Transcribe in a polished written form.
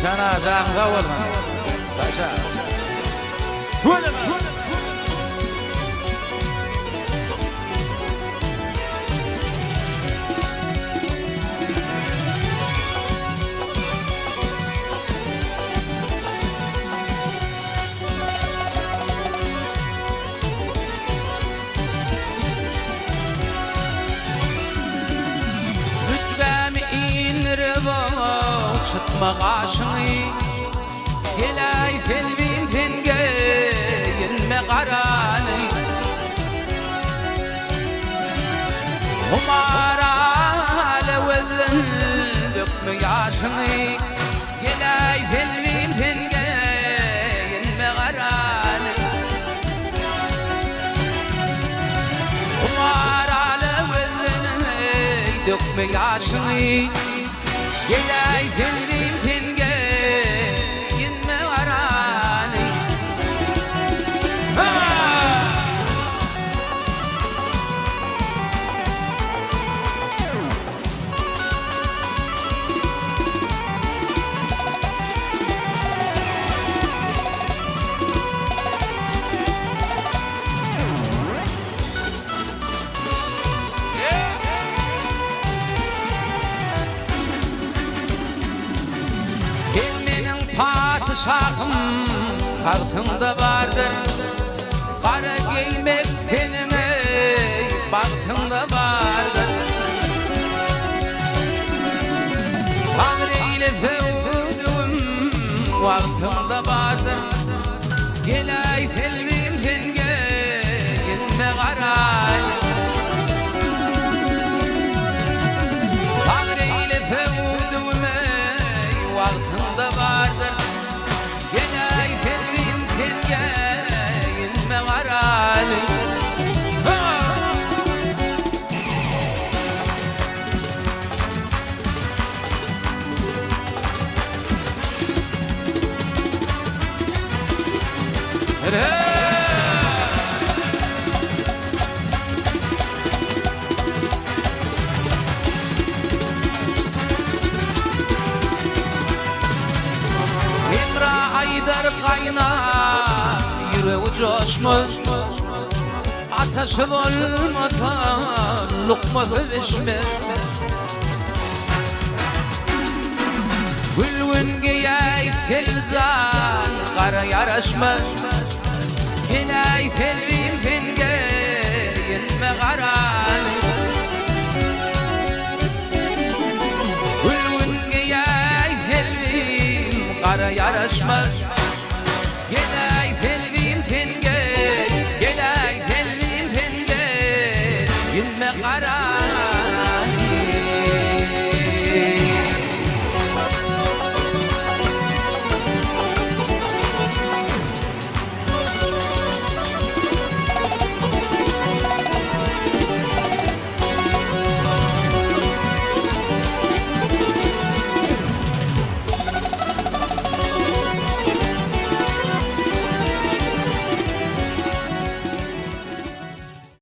sana canı kavurma. Paşa. Çıtma kaşını Gelay felvin fenge Yenme karanı Umara alevezin Dökme yaşını Gelay felvin fenge Yenme karanı Umara alevezin Dökme yaşını Gelay felvin fenge Yenme karanı Padişahım tahtında vardır Kara giymek senin baktında vardır Tanrı ile sevdiğim vaktında vardır Gelay felvin fenge Yenme karay Tanrı ile sevdiğim vaktında vardır Gelay felvin fenge Yenme karay Aydar kayna yüreği coşmuş Ateşin olmadan lokma sevişmiş Gülgün giyay felcan kara yaraşmış Gelay felvin fenge yenme karanı Gülgün giyay felvin kara yaraşmış Gelay felvin fenge Gelay felvin fenge Yenme karanı